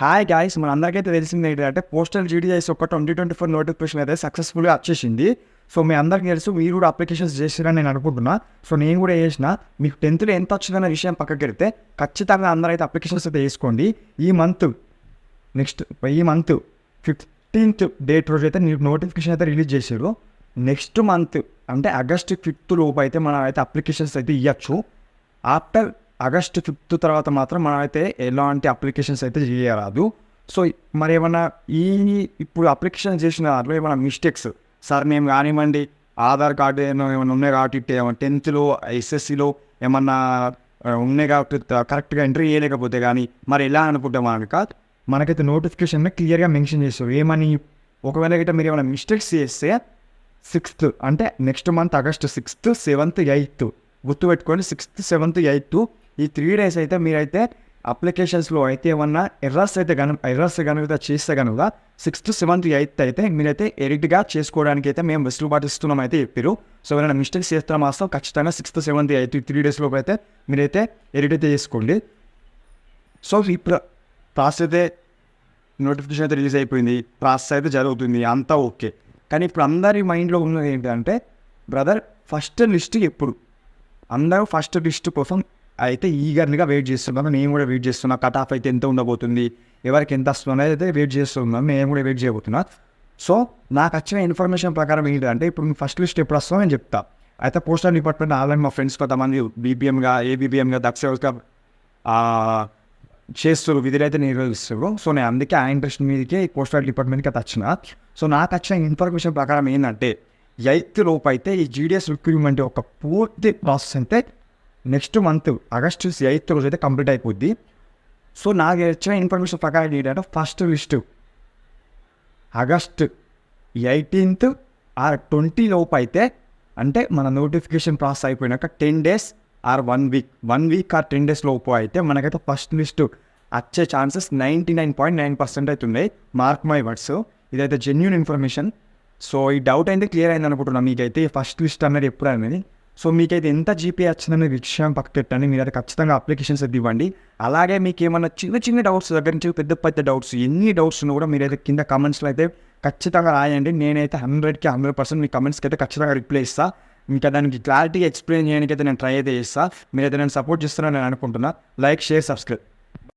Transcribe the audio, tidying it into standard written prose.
Hi guys, మన అందరికైతే తెలిసింది ఏంటంటే పోస్టల్ జీడీఎస్ ఒక 2024 నోటిఫికేషన్ అయితే సక్సెస్ఫుల్గా వచ్చేసింది. సో మీ అందరికీ తెలుసు, మీరు కూడా అప్లికేషన్స్ చేసిరని నేను అనుకుంటున్నా. సో నేను కూడా చేసిన. మీకు 10th ఎంత వచ్చిందన్న విషయం పక్కకి పెడితే ఖచ్చితంగా అందరైతే అప్లికేషన్స్ అయితే వేసుకోండి. ఈ మంత్ 15th డేట్ రోజు అయితే నోటిఫికేషన్ అయితే రిలీజ్ చేశారు. నెక్స్ట్ మంత్ అంటే ఆగస్ట్ 5th లోపు అయితే మనం అయితే అప్లికేషన్స్ అయితే ఇవ్వచ్చు. ఆఫ్టర్ ఆగస్ట్ 5th తర్వాత మాత్రం మనం అయితే ఎలాంటి అప్లికేషన్స్ అయితే చేయరాదు. సో మరి ఏమన్నా ఇప్పుడు అప్లికేషన్ చేసిన దాంట్లో ఏమైనా మిస్టేక్స్, సార్ మేము కానివ్వండి ఆధార్ కార్డు ఏమైనా ఉన్నాయి కాబట్టి 10th ఎస్ఎస్సిలో ఏమన్నా ఉన్నాయి కాబట్టి కరెక్ట్గా ఎంట్రీ చేయలేకపోతే కానీ మరి ఎలా అనుకుంటాం మనకైతే నోటిఫికేషన్ క్లియర్గా మెన్షన్ చేస్తారు. ఏమని ఒకవేళ అయితే మీరు ఏమైనా మిస్టేక్స్ చేస్తే 6th అంటే next month August 6th, 7th, 8th గుర్తుపెట్టుకోండి. 6th, 7th, 8th ఈ 3 days అయితే మీరైతే అప్లికేషన్స్లో అయితే ఏమన్నా ఎర్రర్స్ కనుక చేస్తే కనుక 6th, 7th, 8th అయితే మీరైతే ఎడిట్గా చేసుకోవడానికి అయితే మేము వెసులుబాటు ఇస్తున్నాం అయితే చెప్పారు. సో ఏమైనా మిస్టేక్స్ చేస్తే మాత్రం ఖచ్చితంగా 6th, 7th, 8th 3 days లోపు అయితే మీరైతే ఎడిట్ అయితే చేసుకోండి. సో ఇప్పుడు ప్రాసెస్ అయితే నోటిఫికేషన్ అయితే రిలీజ్ అయిపోయింది, ప్రాసెస్ అయితే జరుగుతుంది, అంతా ఓకే. కానీ ఇప్పుడు అందరి మైండ్లో ఉన్నది ఏంటంటే బ్రదర్ ఫస్ట్ లిస్ట్ ఎప్పుడు, అందరూ ఫస్ట్ లిస్ట్ కోసం అయితే ఈగర్గా వెయిట్ చేస్తున్నాను. నేను కూడా వెయిట్ చేస్తున్నా. కట్ ఆఫ్ అయితే ఎంత ఉండబోతుంది, ఎవరికి ఎంత వస్తుంది అయితే వెయిట్ చేస్తున్నాను. నేను కూడా వెయిట్ చేయబోతున్నా. సో నాకు వచ్చిన ఇన్ఫర్మేషన్ ప్రకారం ఏంటంటే ఇప్పుడు ఫస్ట్ లిస్ట్ ఎప్పుడు వస్తుందో నేను చెప్తా. అయితే పోస్టల్ డిపార్ట్మెంట్ ఆల్రెడీ మా ఫ్రెండ్స్ కొంతమంది ఏబీబీఎంగా దక్షగా చేస్తారు, విధులైతే నిర్వహిస్తారు. సో నేను అందుకే ఆ ఇంట్రెస్ట్ మీదకే పోస్టల్ డిపార్ట్మెంట్కి అయితే వచ్చిన. సో నాకు వచ్చిన ఇన్ఫర్మేషన్ ప్రకారం ఏంటంటే 8th లోపు అయితే ఈ జీడిఎస్ రిక్రూట్మెంట్ ఒక పూర్తి ప్రాసెస్ అయితే నెక్స్ట్ మంత్ ఆగస్ట్ 8th రోజు అయితే కంప్లీట్ అయిపోద్ది. సో నాకు వచ్చిన ఇన్ఫర్మేషన్ ప్రకారం ఏంటంటే first list August 18th are 20 లోపు అయితే, అంటే మన నోటిఫికేషన్ ప్రాసెస్ అయిపోయినాక 10 days or 1 week or 10 days లోపు అయితే మనకైతే ఫస్ట్ లిస్ట్ వచ్చే ఛాన్సెస్ 99.9% అయితే ఉన్నాయి. మార్క్ మై వర్డ్స్, ఇదైతే జెన్యూన్ ఇన్ఫర్మేషన్. సో ఈ డౌట్ అయితే క్లియర్ అయింది అనుకుంటున్నాను మీకైతే ఫస్ట్ లిస్ట్ అన్నది ఎప్పుడు అనేది. సో మీకైతే ఎంత జీపీ వచ్చిందనే విషయం పక్క పెట్టండి. మీరైతే ఖచ్చితంగా అప్లికేషన్స్ అయితే ఇవ్వండి. అలాగే మీకు ఏమన్నా చిన్న డౌట్స్ దగ్గర నుంచి పెద్ద డౌట్స్, ఎన్ని డౌట్స్ ఉన్నా కూడా మీరైతే కింద కమెంట్స్లో అయితే ఖచ్చితంగా రాయండి. నేనైతే 100% మీ కమెంట్స్కి అయితే ఖచ్చితంగా రిప్లై ఇస్తాను. ఇంకా దానికి క్లారిటీగా ఎక్స్ప్లెయిన్ చేయడానికి అయితే నేను ట్రై అయితే చేస్తాను. మీరైతే నేను సపోర్ట్ చేస్తానని నేను అనుకుంటున్నా. Like, share, subscribe.